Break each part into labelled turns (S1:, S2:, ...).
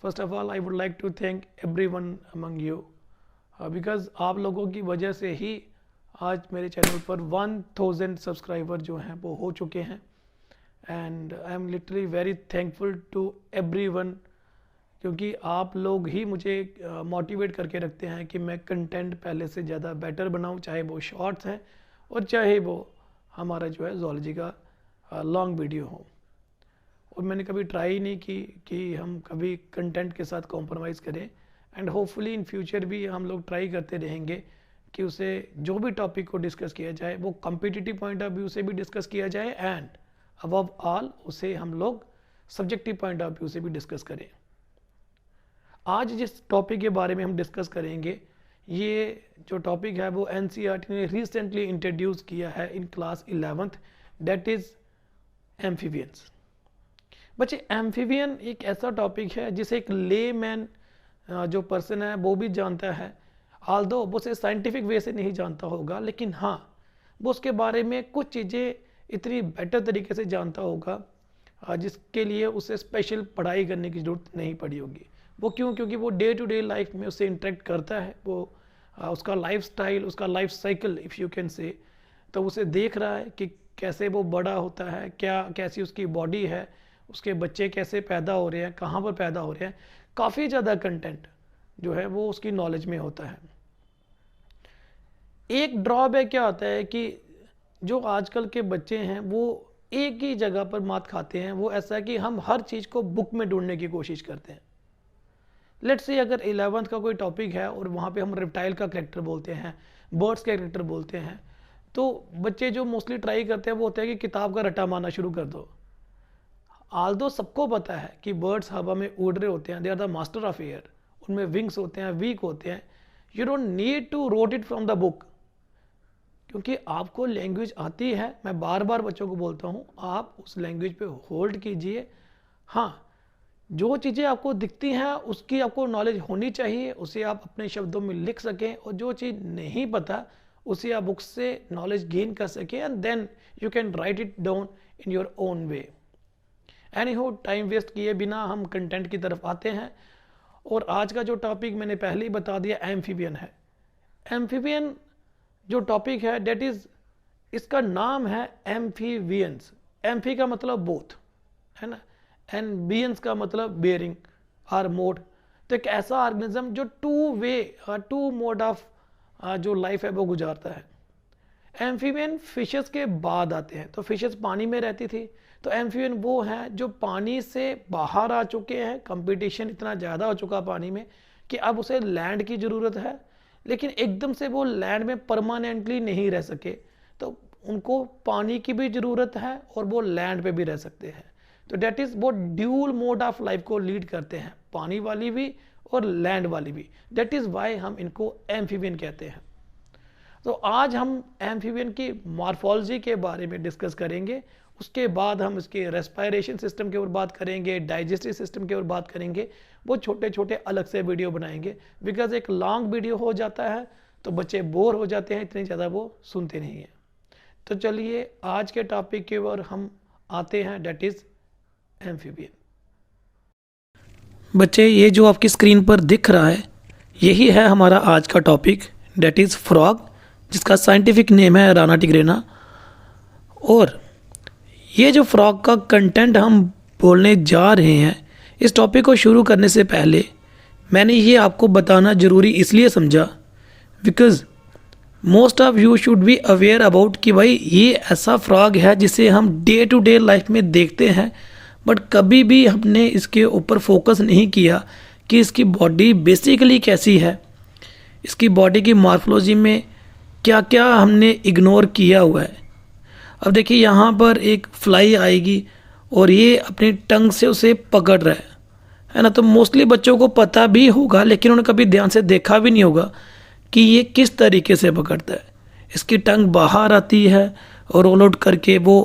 S1: First of all I would like to thank everyone among you because आप लोगों की वजह से ही आज मेरे चैनल पर 1000 सब्सक्राइबर जो हैं वो हो चुके हैं and I am literally very thankful to everyone, क्योंकि आप लोग ही मुझे मोटिवेट करके रखते हैं कि मैं कंटेंट पहले से ज़्यादा बेटर बनाऊं, चाहे वो शॉर्ट्स हैं और चाहे वो हमारा जो है ज़ूलॉजी का लॉन्ग वीडियो हो। और मैंने कभी ट्राई नहीं की कि हम कभी कंटेंट के साथ कॉम्प्रोमाइज़ करें एंड होपफुली इन फ्यूचर भी हम लोग ट्राई करते रहेंगे कि उसे जो भी टॉपिक को डिस्कस किया जाए वो कॉम्पिटिटिव पॉइंट ऑफ व्यू से भी डिस्कस किया जाए एंड अबव ऑल उसे हम लोग सब्जेक्टिव पॉइंट ऑफ व्यू से भी डिस्कस करें। आज जिस टॉपिक के बारे में हम डिस्कस करेंगे, ये जो टॉपिक है वो एनसीईआरटी ने रिसेंटली इंट्रोड्यूस किया है in class 11th, that is amphibians. बच्चे, एम्फीबियन एक ऐसा टॉपिक है जिसे एक लेमैन जो पर्सन है वो भी जानता है, ऑल्दो वो उसे साइंटिफिक वे से नहीं जानता होगा, लेकिन हाँ वो उसके बारे में कुछ चीज़ें इतनी बेटर तरीके से जानता होगा जिसके लिए उसे स्पेशल पढ़ाई करने की ज़रूरत नहीं पड़ी होगी। वो क्यों? क्योंकि वो डे टू डे लाइफ में उससे इंटरेक्ट करता है, वो उसका लाइफ स्टाइल, उसका life cycle if you can से, तो उसे देख रहा है कि कैसे वो बड़ा होता है, कैसी उसकी बॉडी है, उसके बच्चे कैसे पैदा हो रहे हैं, कहाँ पर पैदा हो रहे हैं। काफ़ी ज़्यादा कंटेंट जो है वो उसकी नॉलेज में होता है। एक ड्रॉबैक क्या होता है कि जो आजकल के बच्चे हैं वो एक ही जगह पर मात खाते हैं। वो ऐसा है कि हम हर चीज़ को बुक में ढूंढने की कोशिश करते हैं। लेट्स से अगर 11th का कोई टॉपिक है और वहाँ पे हम रेप्टाइल का कैरेक्टर बोलते हैं, बर्ड्स का कैरेक्टर बोलते हैं, तो बच्चे जो मोस्टली ट्राई करते हैं वो होता है कि किताब का रट्टा मारना शुरू कर दो। आल्दो सबको पता है कि बर्ड्स हवा में उड़ रहे होते हैं, they are the master of air, उनमें विंग्स होते हैं, वीक होते हैं। You don't need to rote it from the book, क्योंकि आपको लैंग्वेज आती है। मैं बार बार बच्चों को बोलता हूँ, आप उस लैंग्वेज पे होल्ड कीजिए। हाँ, जो चीज़ें आपको दिखती हैं उसकी आपको नॉलेज होनी चाहिए, उसे आप अपने शब्दों में लिख सकें, और जो चीज़ नहीं पता उसे आप बुक से नॉलेज गेन कर सकें and then you can write it down in your own way. Anyhow, time waste किए बिना हम कंटेंट की तरफ आते हैं। और आज का जो टॉपिक मैंने पहले ही बता दिया, एम्फीबियन है। एम्फीबियन जो टॉपिक है डेट इज़, इसका नाम है एम्फीबियंस। एम्फी का मतलब बोथ है ना, एंड बियंस का मतलब बेयरिंग आर मोड। तो एक ऐसा ऑर्गेनिज्म जो टू मोड ऑफ जो लाइफ है वो गुजारता है। एम्फीबियन फिशेस के बाद आते हैं। तो फिशेस पानी में रहती थी, तो एम्फीबियन वो हैं जो पानी से बाहर आ चुके हैं। कंपटीशन इतना ज़्यादा हो चुका पानी में कि अब उसे लैंड की ज़रूरत है, लेकिन एकदम से वो लैंड में परमानेंटली नहीं रह सके, तो उनको पानी की भी ज़रूरत है और वो लैंड पे भी रह सकते हैं। तो डेट इज़ वो ड्यूल मोड ऑफ लाइफ को लीड करते हैं, पानी वाली भी और लैंड वाली भी। डेट इज़ वाई हम इनको एम्फीबियन कहते हैं। तो आज हम एम्फीबियन की मॉर्फोलॉजी के बारे में डिस्कस करेंगे। उसके बाद हम इसके रेस्पिरेशन सिस्टम के ऊपर बात करेंगे, डाइजेस्टिव सिस्टम के ऊपर बात करेंगे। वो छोटे छोटे अलग से वीडियो बनाएंगे, बिकॉज एक लॉन्ग वीडियो हो जाता है तो बच्चे बोर हो जाते हैं, इतनी ज़्यादा वो सुनते नहीं हैं। तो चलिए आज के टॉपिक के ऊपर हम आते हैं, डेट इज़ एम्फीबियन। बच्चे, ये जो आपकी स्क्रीन पर दिख रहा है यही है हमारा आज का टॉपिक, डेट इज़ फ्रॉग, जिसका साइंटिफिक नेम है राना टिग्रेना। और ये जो फ्रॉग का कंटेंट हम बोलने जा रहे हैं, इस टॉपिक को शुरू करने से पहले मैंने ये आपको बताना ज़रूरी इसलिए समझा because most of you should be aware about कि भाई ये ऐसा फ्रॉग है जिसे हम डे टू डे लाइफ में देखते हैं, बट कभी भी हमने इसके ऊपर फोकस नहीं किया कि इसकी बॉडी बेसिकली कैसी है, इसकी बॉडी की मॉर्फोलॉजी में क्या क्या हमने इग्नोर किया हुआ है। अब देखिए, यहाँ पर एक फ्लाई आएगी और ये अपनी टंग से उसे पकड़ रहा है ना। तो मोस्टली बच्चों को पता भी होगा, लेकिन उन्होंने कभी ध्यान से देखा भी नहीं होगा कि ये किस तरीके से पकड़ता है। इसकी टंग बाहर आती है और रोल आउट करके वो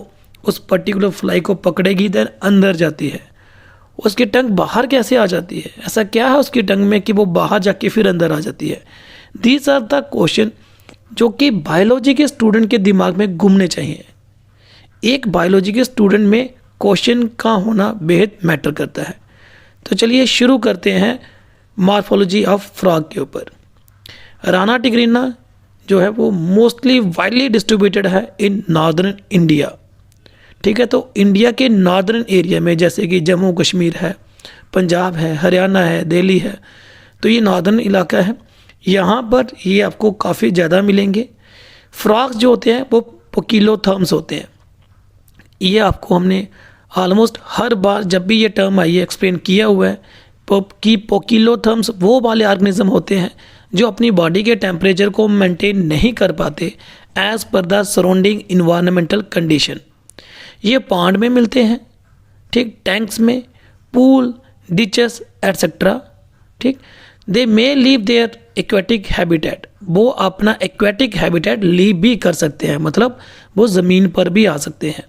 S1: उस पर्टिकुलर फ्लाई को पकड़ेगी, देन अंदर जाती है। उसकी टंग बाहर कैसे आ जाती है, ऐसा क्या है उसकी टंग में कि वो बाहर जाके फिर अंदर आ जाती है? दीज आर द क्वेश्चन जो कि बायोलॉजी के स्टूडेंट के दिमाग में घूमने चाहिए। एक बायोलॉजी के स्टूडेंट में क्वेश्चन का होना बेहद मैटर करता है। तो चलिए शुरू करते हैं मॉर्फोलॉजी ऑफ फ्रॉग के ऊपर। राना टिग्रिना जो है वो मोस्टली वाइडली डिस्ट्रीब्यूटेड है इन नॉर्दर्न इंडिया। ठीक है, तो इंडिया के नॉर्दर्न एरिया में जैसे कि जम्मू कश्मीर है, पंजाब है, हरियाणा है, दिल्ली है, तो ये नॉर्दर्न इलाका है। यहाँ पर ये आपको काफ़ी ज़्यादा मिलेंगे। फ्रॉग्स जो होते हैं वो पोकिलोथर्म्स होते हैं। ये आपको हमने ऑलमोस्ट हर बार जब भी ये टर्म आई है एक्सप्लेन किया हुआ है कि पोकिलोथर्म्स वो वाले ऑर्गेनिज्म होते हैं जो अपनी बॉडी के टेम्परेचर को मेंटेन नहीं कर पाते as per the surrounding environmental condition. ये पॉन्ड में मिलते हैं, ठीक, टैंक्स में, पूल, डिचेस एट्सेट्रा। ठीक, they may leave their aquatic habitat, वो अपना एक्वेटिक हैबिटेट लीव भी कर सकते हैं, मतलब वो ज़मीन पर भी आ सकते हैं।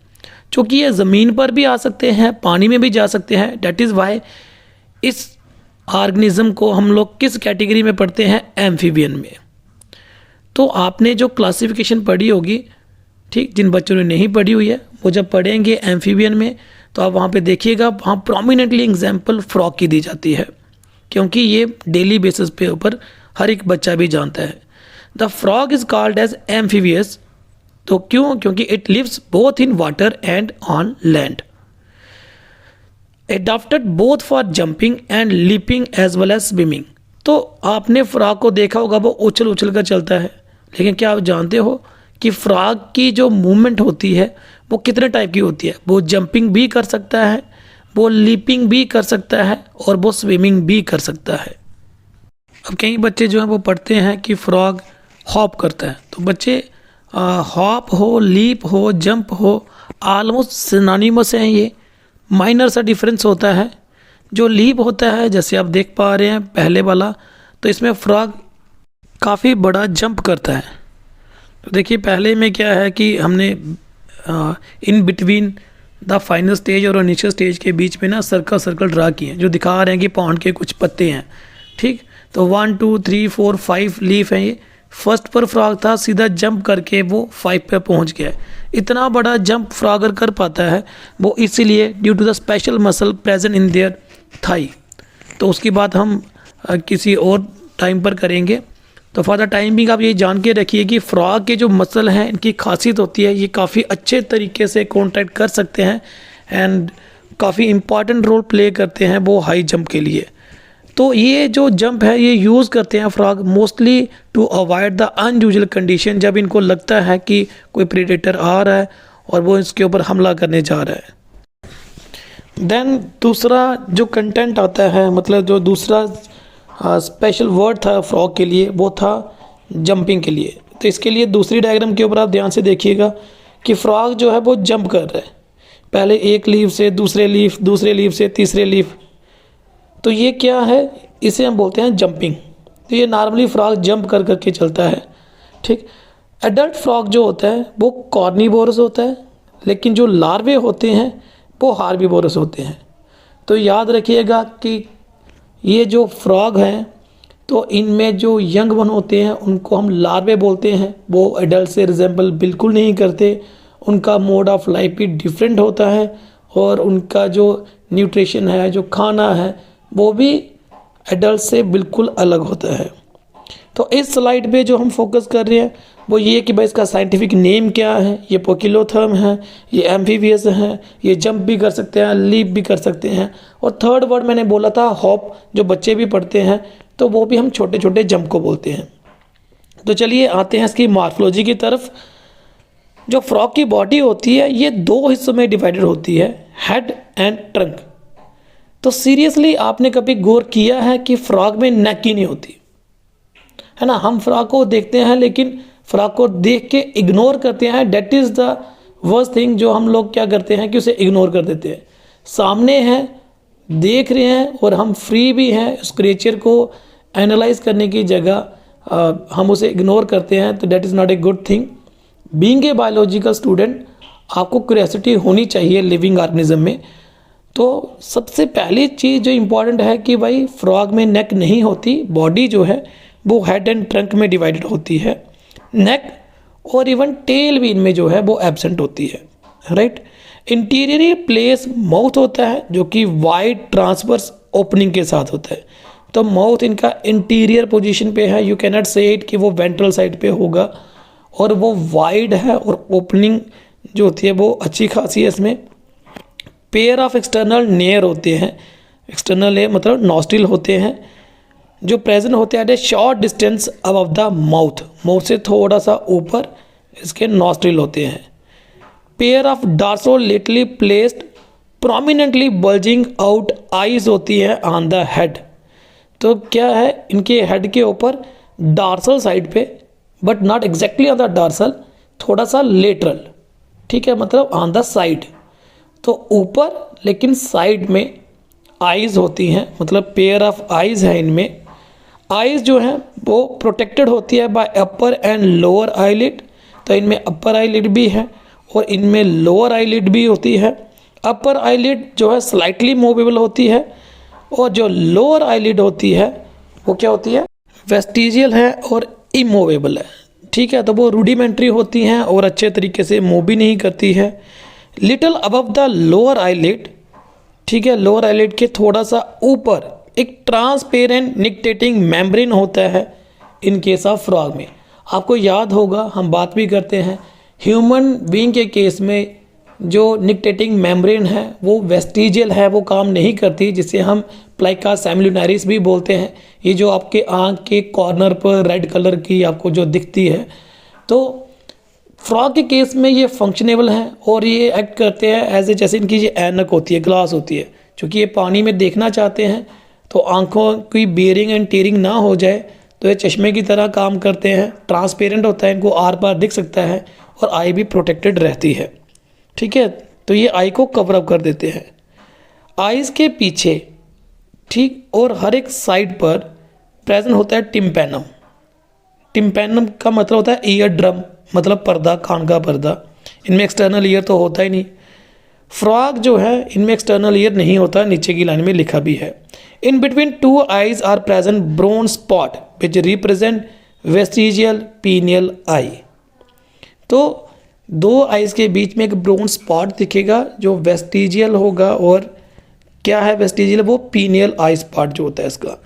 S1: चूँकि ये ज़मीन पर भी आ सकते हैं, पानी में भी जा सकते हैं, डैट इज़ वाई इस ऑर्गेनिज्म को हम लोग किस कैटेगरी में पढ़ते हैं, एम्फीबियन में। तो आपने जो क्लासिफिकेशन पढ़ी होगी, ठीक, जिन बच्चों ने नहीं पढ़ी हुई है वो जब पढ़ेंगे एम्फीबियन में तो आप वहाँ पे देखिएगा, वहाँ प्रोमिनेंटली एग्जाम्पल फ्रॉग की दी जाती है, क्योंकि ये डेली बेसिस पे ऊपर हर एक बच्चा भी जानता है। The frog is called as amphibious, तो क्यों? क्योंकि it lives both in water and on land, adapted both for jumping and leaping as well as swimming. तो आपने फ्रॉग को देखा होगा, वो उछल उछल कर चलता है, लेकिन क्या आप जानते हो कि फ्रॉग की जो मूवमेंट होती है वो कितने टाइप की होती है? वो जंपिंग भी कर सकता है, वो लीपिंग भी कर सकता है और वो स्विमिंग भी कर सकता है। अब कई बच्चे जो हैं वो पढ़ते हैं कि फ्रॉग हॉप करता है, तो बच्चे हॉप हो, लीप हो, जंप हो, ऑलमोस्ट सिनोनिमस हैं। ये माइनर सा डिफरेंस होता है। जो लीप होता है, जैसे आप देख पा रहे हैं पहले वाला, तो इसमें फ्रॉग काफ़ी बड़ा जंप करता है। तो देखिए पहले में क्या है कि हमने इन बिटवीन द फाइनल स्टेज और इनिशियल स्टेज के बीच में ना सर्कल ड्रा किए हैं, जो दिखा रहे हैं कि पॉन्ड के कुछ पत्ते हैं। ठीक, तो 1 2 3 4 5 लीफ हैं। ये फर्स्ट पर फ्रॉग था, सीधा जंप करके वो 5 पे पहुंच गया। इतना बड़ा जंप फ्रॉगर कर पाता है वो इसीलिए due to the special muscle present in their thigh. तो उसकी बात हम किसी और टाइम पर करेंगे। तो फॉर द टाइम बिंग आप ये जान के रखिए कि फ्रॉग के जो मसल हैं इनकी खासियत होती है, ये काफ़ी अच्छे तरीके से कॉन्टैक्ट कर सकते हैं एंड काफ़ी इंपॉर्टेंट रोल प्ले करते हैं वो हाई जंप के लिए। तो ये जो जंप है ये यूज़ करते हैं frog mostly to avoid the unusual condition, जब इनको लगता है कि कोई प्रेडेटर आ रहा है और वो इसके ऊपर हमला करने जा रहा है। देन दूसरा जो कंटेंट आता है, मतलब जो दूसरा स्पेशल वर्ड था फ्रॉग के लिए, वो था जंपिंग के लिए। तो इसके लिए दूसरी डायग्राम के ऊपर आप ध्यान से देखिएगा कि फ्रॉग जो है वो जंप कर रहा है, पहले एक लीफ से दूसरे लीफ, दूसरे लीफ से तीसरे लीफ। तो ये क्या है? इसे हम बोलते हैं जंपिंग। तो ये नॉर्मली फ्रॉग जंप कर करके चलता है। ठीक, एडल्ट फ्रॉग जो होता है वो कॉर्निवोरस होता है, लेकिन जो लार्वे होते हैं वो हार्बिवोरस होते हैं। तो याद रखिएगा कि ये जो फ्रॉग हैं तो इनमें जो यंग वन होते हैं उनको हम लार्वे बोलते हैं। वो एडल्ट से रिजेंबल बिल्कुल नहीं करते, उनका मोड ऑफ लाइफ भी डिफरेंट होता है और उनका जो न्यूट्रिशन है, जो खाना है, वो भी एडल्ट से बिल्कुल अलग होता है। तो इस स्लाइड पे जो हम फोकस कर रहे हैं वो ये कि भाई इसका साइंटिफिक नेम क्या है। ये पोकिलोथर्म है, ये एम्फीबियस है, ये जंप भी कर सकते हैं, लीप भी कर सकते हैं। और थर्ड वर्ड मैंने बोला था हॉप, जो बच्चे भी पढ़ते हैं, तो वो भी हम छोटे छोटे जंप को बोलते हैं। तो चलिए आते हैं इसकी मॉर्फोलॉजी की तरफ। जो फ्रॉग की बॉडी होती है ये 2 हिस्सों में डिवाइडेड होती है, हेड एंड ट्रंक। तो सीरियसली आपने कभी गौर किया है कि फ्रॉग में नेक ही नहीं होती है ना? हम फ्रॉग को देखते हैं लेकिन फ्रॉग को देख के इग्नोर करते हैं। That is the worst thing, जो हम लोग क्या करते हैं कि उसे इग्नोर कर देते हैं। सामने है, देख रहे हैं और हम फ्री भी हैं, उस क्रिएचर को एनालाइज करने की जगह हम उसे इग्नोर करते हैं। तो that is not a good thing. Being a biological student आपको क्यूरियोसिटी होनी चाहिए लिविंग ऑर्गेनिज्म में। तो सबसे पहली चीज़ जो इम्पॉर्टेंट है कि भाई फ्रॉग में नेक नहीं होती, बॉडी जो है वो हेड एंड ट्रंक में डिवाइडेड होती है। नेक और इवन टेल भी इनमें जो है वो एब्सेंट होती है, राइट। इंटीरियर प्लेस माउथ होता है जो कि वाइड ट्रांसवर्स ओपनिंग के साथ होता है। तो माउथ इनका इंटीरियर पोजीशन पे है, यू कैन नॉट से इट कि वो वेंट्रल साइड पे होगा, और वो वाइड है और ओपनिंग जो होती है वो अच्छी खासी है इसमें। पेयर ऑफ एक्सटर्नल नेयर होते हैं, एक्सटर्नल नेयर मतलब नॉस्ट्रिल होते हैं जो प्रेजेंट होते हैं at a short distance above the mouth, mouth से थोड़ा सा ऊपर इसके नॉस्ट्रिल होते हैं। Pair of dorsolaterally placed prominently bulging out eyes होती है ऑन द हेड। तो क्या है, इनके हेड के ऊपर डार्सल साइड पे, but not exactly on the dorsal, थोड़ा सा लेटरल, ठीक है, मतलब ऑन द साइड। तो ऊपर लेकिन साइड में आईज होती हैं, मतलब पेयर ऑफ आईज है इनमें। आईज जो है वो प्रोटेक्टेड होती है bye upper and lower eyelid. तो इनमें अपर आईलिड भी है और इनमें लोअर आईलिड भी होती है। अपर आईलिड जो है स्लाइटली मूवेबल होती है, और जो लोअर आईलिड होती है वो क्या होती है, वेस्टिजियल है और इमूवेबल है, ठीक है। तो वो रूडिमेंट्री होती हैं और अच्छे तरीके से मूव भी नहीं करती है। Little above the lower eyelid, ठीक है, लोअर आईलिड के थोड़ा सा ऊपर एक ट्रांसपेरेंट निक्टेटिंग मेम्ब्रेन होता है इन केस ऑफ फ्रॉग में। आपको याद होगा हम बात भी करते हैं ह्यूमन बीइंग के केस में जो निक्टेटिंग मेम्ब्रेन है वो वेस्टिजियल है, वो काम नहीं करती, जिसे हम प्लाइका सेमिलुनारिस भी बोलते हैं। ये जो आपके आँख के कॉर्नर पर रेड कलर की आपको जो दिखती है, तो फ्रॉग के केस में ये फंक्शनेबल हैं और ये एक्ट करते हैं एज ए, जैसे इनकी ये ऐनक होती है, ग्लास होती है, क्योंकि ये पानी में देखना चाहते हैं तो आंखों की बेयरिंग एंड टीयरिंग ना हो जाए, तो ये चश्मे की तरह काम करते हैं। ट्रांसपेरेंट होता है, इनको आर पार दिख सकता है और आई भी प्रोटेक्टेड रहती है, ठीक है। तो ये आई को कवर अप कर देते हैं। आईज के पीछे, ठीक, और हर एक साइड पर प्रेजेंट होता है टिम्पैनम। टिम्पैनम का मतलब होता है ईयर ड्रम, मतलब पर्दा, कान का पर्दा। इनमें एक्सटर्नल ईयर तो होता ही नहीं। फ्रॉग जो है इनमें एक्सटर्नल ईयर नहीं होता, नीचे की लाइन में लिखा भी है। In between two eyes are present brown spot which represent vestigial pineal eye. तो दो आईज के बीच में एक ब्राउन स्पॉट दिखेगा जो वेस्टिजियल होगा, और क्या है वेस्टिजियल, वो पीनियल आई स्पॉट जो होता है इसका।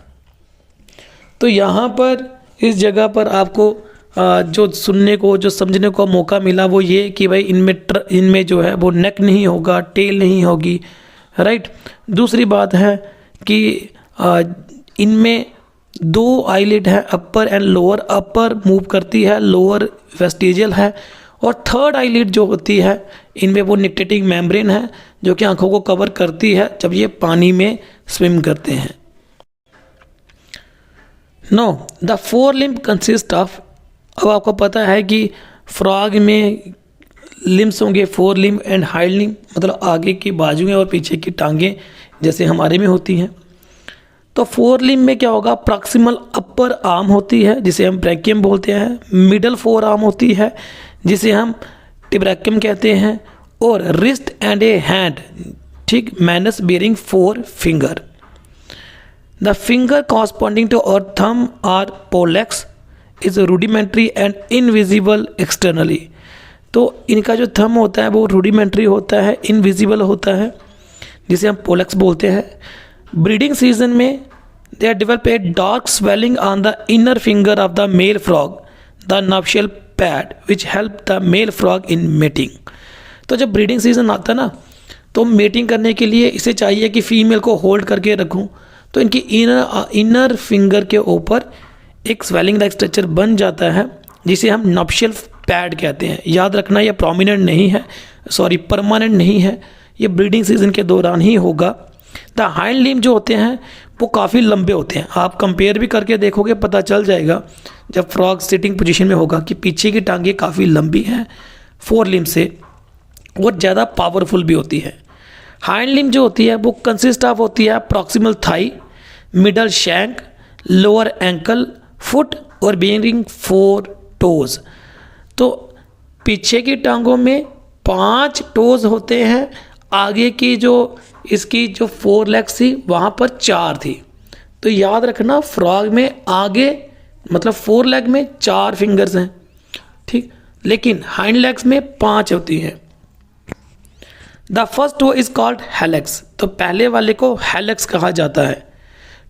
S1: तो यहाँ पर इस जगह पर आपको जो सुनने को, जो समझने को मौका मिला वो ये कि भाई इनमें जो है वो नेक नहीं होगा, टेल नहीं होगी, राइट। दूसरी बात है कि इनमें दो आईलिड है, अपर एंड लोअर। अपर मूव करती है, लोअर वेस्टिजियल है, और थर्ड आईलिड जो होती है इनमें वो निक्टेटिंग मेम्ब्रेन है जो कि आंखों को कवर करती है जब ये पानी में स्विम करते हैं। Know the four limb consist of, अब आपको पता है कि फ्रॉग में लिम्स होंगे, four limb and hind limb, मतलब आगे की बाजुएं और पीछे की टांगें जैसे हमारे में होती हैं। तो फोर लिम्ब में क्या होगा, प्रॉक्सिमल अपर आर्म होती है जिसे हम ब्रैकियम बोलते हैं, मिडल फोर आर्म होती है जिसे हम टिब्रैकियम कहते हैं, और रिस्ट एंड ए हैंड, ठीक, manus bearing four finger. The finger corresponding to और thumb or pollex is rudimentary and invisible externally. तो इनका जो थंब होता है वो रूडिमेंट्री होता है, इनविजिबल होता है, जिसे हम पोलेक्स बोलते हैं। ब्रीडिंग सीजन में they are develop a dark swelling on the inner finger of the male frog, the nuptial pad which help the male frog in mating. तो जब ब्रीडिंग सीजन आता है ना, तो मेटिंग करने के लिए इसे चाहिए कि फीमेल को होल्ड करके रखूं, तो इनकी इनर फिंगर के ऊपर एक स्वेलिंग लाइक स्ट्रक्चर बन जाता है जिसे हम नप्शियल पैड कहते हैं। याद रखना ये प्रोमिनेंट नहीं है, सॉरी परमानेंट नहीं है, ये ब्रीडिंग सीजन के दौरान ही होगा। द हाइंड लिम्ब जो होते हैं वो काफ़ी लंबे होते हैं, आप कंपेयर भी करके देखोगे पता चल जाएगा जब फ्रॉग सिटिंग पोजीशन में होगा कि पीछे की टांगें काफ़ी लंबी हैं फोर लिम्ब से, और ज़्यादा पावरफुल भी होती है। हाइंड लिम्ब जो होती है वो कंसिस्ट ऑफ होती है proximal thigh, middle shank, lower ankle, foot और बेयरिंग फोर टोज। तो पीछे की टांगों में 5 टोज होते हैं, आगे की जो इसकी जो 4 लेग्स थी वहाँ पर 4 थी। तो याद रखना फ्रॉग में आगे मतलब 4 लेग में 4 फिंगर्स हैं, ठीक, लेकिन हाइंड लेग्स में 5 होती हैं। The first toe is called hallux, तो पहले वाले को हेलेक्स कहा जाता है।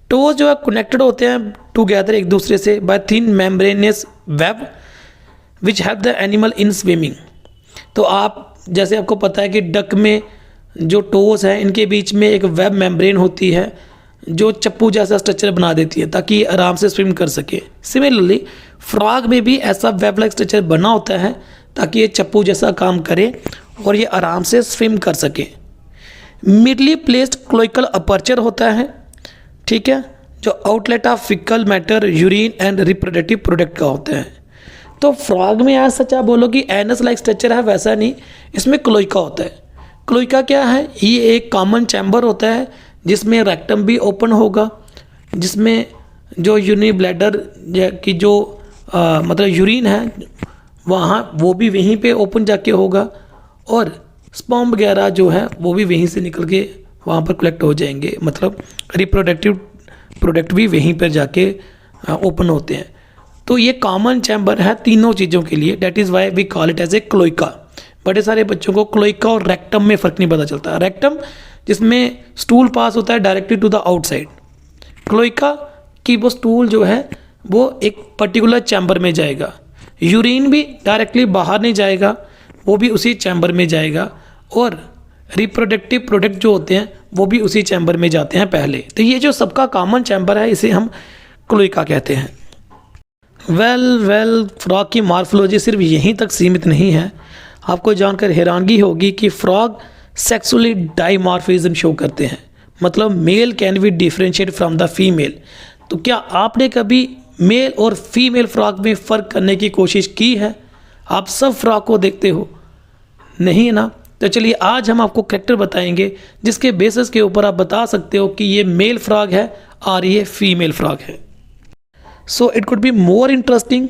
S1: टोज जो है कनेक्टेड होते हैं टुगेदर एक दूसरे से bye thin membranosus web which help the animal in swimming. तो आप जैसे आपको पता है कि डक में जो टोज है इनके बीच में एक वेब मेम्ब्रेन होती है जो चप्पू जैसा स्ट्रक्चर बना देती है ताकि ये आराम से स्विम कर सके। सिमिलरली फ्रॉग में भी ऐसा वेब लाइक स्ट्रक्चर बना होता है ताकि ये चप्पू जैसा काम करे और ये आराम से स्विम कर सके। मिडली प्लेस्ड क्लोइकल अपर्चर होता है, ठीक है, जो outlet of faecal matter, urine and reproductive product का होता है। तो फ्रॉग में आज सच आप बोलो कि एनस लाइक स्ट्रक्चर है, वैसा नहीं, इसमें क्लोइका होता है। क्लोइका क्या है? ये एक कॉमन चैम्बर होता है जिसमें रेक्टम भी ओपन होगा, जिसमें जो यूरिनरी ब्लैडर की जो मतलब यूरिन है वहाँ वो भी वहीं पे ओपन जाके होगा और स्पर्म वगैरह जो है वो भी वहीं से निकल के वहाँ पर कलेक्ट हो जाएंगे, मतलब रिप्रोडक्टिव प्रोडक्ट भी वहीं पर जाके ओपन होते हैं। तो ये कॉमन चैम्बर है तीनों चीज़ों के लिए, that is why we call it as a cloaca. बड़े सारे बच्चों को क्लोइका और रेक्टम में फ़र्क नहीं पता चलता। रेक्टम जिसमें स्टूल पास होता है directly to the outside, cloaca की वो स्टूल जो है वो एक पर्टिकुलर चैम्बर में जाएगा, यूरिन भी डायरेक्टली बाहर नहीं जाएगा, वो भी उसी चैम्बर में जाएगा, और रिप्रोडक्टिव प्रोडक्ट जो होते हैं वो भी उसी चैम्बर में जाते हैं पहले। तो ये जो सबका कॉमन चैम्बर है इसे हम क्लोइका कहते हैं। वेल फ्रॉग की मॉर्फोलॉजी सिर्फ यहीं तक सीमित नहीं है। आपको जानकर हैरानगी होगी कि फ्रॉग सेक्सुअली डाइमॉर्फिज्म शो करते हैं, मतलब mail can be differentiate from the female. तो क्या आपने कभी मेल और फीमेल फ्रॉग में फ़र्क करने की कोशिश की है? आप सब फ्रॉग को देखते हो, नहीं है ना? तो चलिए आज हम आपको कैरेक्टर बताएंगे जिसके बेसिस के ऊपर आप बता सकते हो कि ये मेल फ्रॉग है और ये फीमेल फ्रॉग है। So it could be more interesting,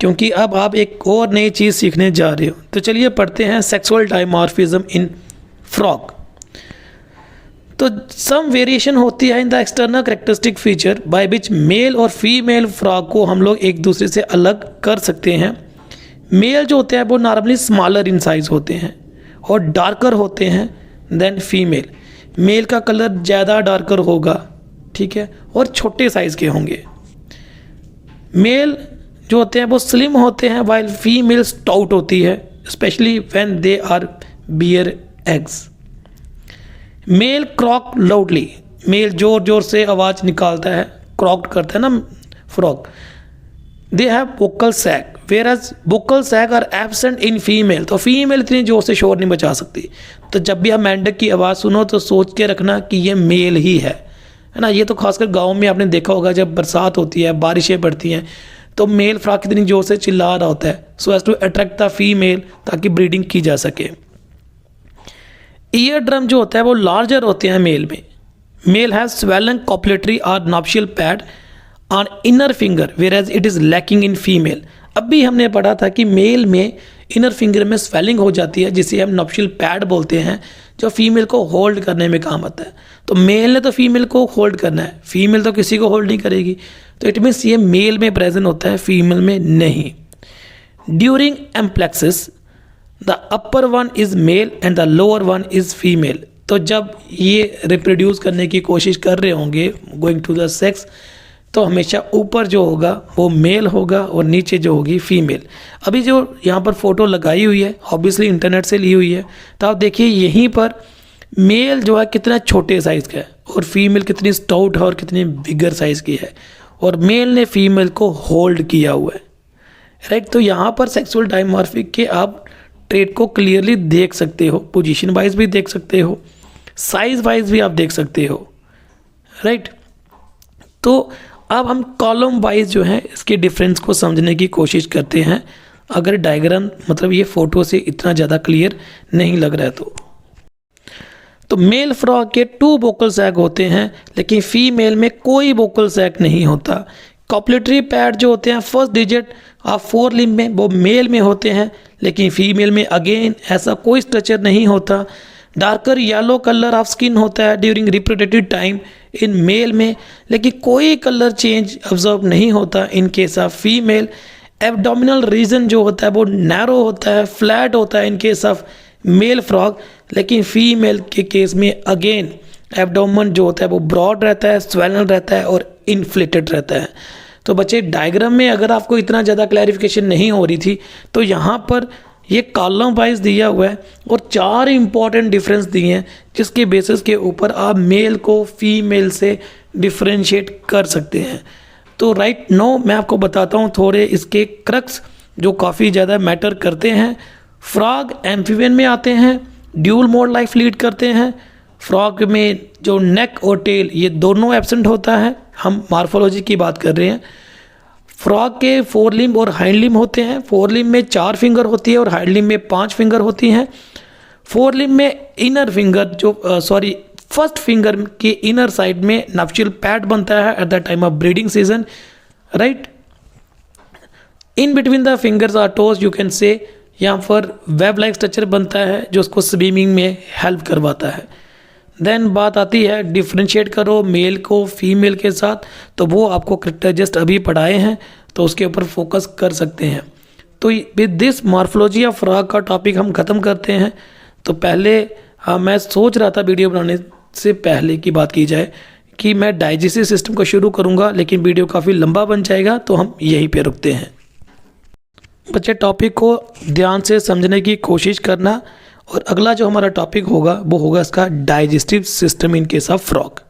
S1: क्योंकि अब आप एक और नई चीज़ सीखने जा रहे हो। तो चलिए पढ़ते हैं सेक्सुअल डाइमॉर्फिज्म इन फ्रॉग। तो सम वेरिएशन होती है in the external characteristic feature by which male और फीमेल फ्रॉग को हम लोग एक दूसरे से अलग कर सकते हैं। मेल जो होते हैं वो नॉर्मली स्मॉलर इन साइज होते हैं और डार्कर होते हैं देन फीमेल। मेल का कलर ज़्यादा डार्कर होगा, ठीक है, और छोटे साइज़ के होंगे। मेल जो होते हैं वो स्लिम होते हैं वाइल फीमेल स्टाउट होती है, specially when they are bear eggs. Male croak loudly, male जोर जोर से आवाज़ निकालता है, क्रॉक्ड करता है ना frog. They have vocal sac whereas vocal sac are absent in female. तो फीमेल इतनी जोर से शोर नहीं बचा सकती। तो जब भी आप मेंढक की आवाज़ सुनो तो सोच के रखना कि ये मेल ही है ना। ये तो खासकर गाँव में आपने देखा होगा, जब बरसात होती है, बारिशें पड़ती हैं, तो मेल फ्रॉग कितनी जोर से चिल्ला रहा होता है so as to attract the female, ताकि ब्रीडिंग की जा सके। ईयर ड्रम जो होता है वो लार्जर होते हैं मेल में। मेल हैज स्वेलन कॉपुलेटरी और nuptial pad on inner finger whereas it is lacking in female. अभी हमने पढ़ा था कि मेल में इनर फिंगर में स्वेलिंग हो जाती है जिसे हम नॉप्शियल पैड बोलते हैं, जो फीमेल को होल्ड करने में काम आता है। तो मेल ने तो फीमेल को होल्ड करना है, फीमेल तो किसी को होल्ड नहीं करेगी। तो इट मीन्स ये मेल में प्रेजेंट होता है, फीमेल में नहीं। During amplexus the upper one is male and the lower one is female. तो जब ये रिप्रोड्यूस करने की कोशिश कर रहे होंगे गोइंग टू द सेक्स, तो हमेशा ऊपर जो होगा वो मेल होगा और नीचे जो होगी फीमेल। अभी जो यहाँ पर फोटो लगाई हुई है ऑब्वियसली इंटरनेट से ली हुई है, तो आप देखिए यहीं पर मेल जो है कितना छोटे साइज़ का है और फीमेल कितनी स्टाउट है और कितनी बिगर साइज़ की है, और मेल ने फीमेल को होल्ड किया हुआ है, राइट। तो यहाँ पर सेक्सुअल डाइमॉर्फिक के आप ट्रेड को क्लियरली देख सकते हो, पोजीशन वाइज भी देख सकते हो, साइज वाइज भी आप देख सकते हो, राइट। तो अब हम कॉलम वाइज जो है इसके डिफरेंस को समझने की कोशिश करते हैं, अगर डायग्राम मतलब ये फोटो से इतना ज़्यादा क्लियर नहीं लग रहा है तो मेल फ्रॉग के 2 वोकल सैक होते हैं, लेकिन फीमेल में कोई वोकल सैक नहीं होता। कॉपुलेटरी पैड जो होते हैं फर्स्ट डिजिट ऑफ 4 लिम्ब में वो मेल में होते हैं, लेकिन फीमेल में अगेन ऐसा कोई स्ट्रक्चर नहीं होता। Darker yellow colour of skin होता है during reproductive time in male में, लेकिन कोई कलर चेंज ऑब्जर्व नहीं होता in case of female. Abdominal region जो होता है वो नैरो होता है, फ्लैट होता है इन केस ऑफ मेल फ्रॉग, लेकिन फीमेल के केस में अगेन एब्डोमेन जो होता है वो ब्रॉड रहता है, स्वेलन रहता है और इन्फ्लेटेड रहता है। तो बच्चे डायग्राम में अगर आपको इतना ज़्यादा क्लैरिफिकेशन नहीं हो रही थी तो यहाँ पर ये कॉलम वाइज दिया हुआ है और 4 इंपॉर्टेंट डिफरेंस दिए हैं जिसके बेसिस के ऊपर आप मेल को फीमेल से डिफ्रेंशिएट कर सकते हैं। तो राइट नो मैं आपको बताता हूँ थोड़े इसके क्रक्स जो काफ़ी ज़्यादा मैटर करते हैं। फ्रॉग एम्फीबियन में आते हैं, ड्यूल मोड लाइफ लीड करते हैं। फ्रॉग में जो नेक और टेल ये दोनों एब्सेंट होता है, हम मार्फोलॉजी की बात कर रहे हैं। फ्रॉग के 4 लिम्ब और हाइंड लिम्ब होते हैं। 4 लिम्ब में 4 फिंगर होती है और हाइंड लिम्ब में 5 फिंगर होती हैं। 4 लिम्ब में इनर फिंगर फर्स्ट फिंगर के इनर साइड में नप्शियल पैड बनता है at the time of breeding season, right. In between the fingers or toes, you can say यहाँ पर वेब लाइक स्ट्रक्चर बनता है जो उसको स्विमिंग में हेल्प करवाता है। देन बात आती है डिफ्रेंशिएट करो मेल को फीमेल के साथ, तो वो आपको क्रिप्टोलॉजिस्ट अभी पढ़ाए हैं तो उसके ऊपर फोकस कर सकते हैं। तो with this morphology of frog का टॉपिक हम ख़त्म करते हैं। तो पहले मैं सोच रहा था वीडियो बनाने से पहले की बात की जाए कि मैं डाइजेस्टिव सिस्टम को शुरू करूंगा, लेकिन वीडियो काफ़ी लंबा बन जाएगा तो हम यहीं पे रुकते हैं। बच्चे टॉपिक को ध्यान से समझने की कोशिश करना, और अगला जो हमारा टॉपिक होगा वो होगा इसका digestive system in case of frog.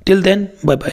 S1: Till then bye bye.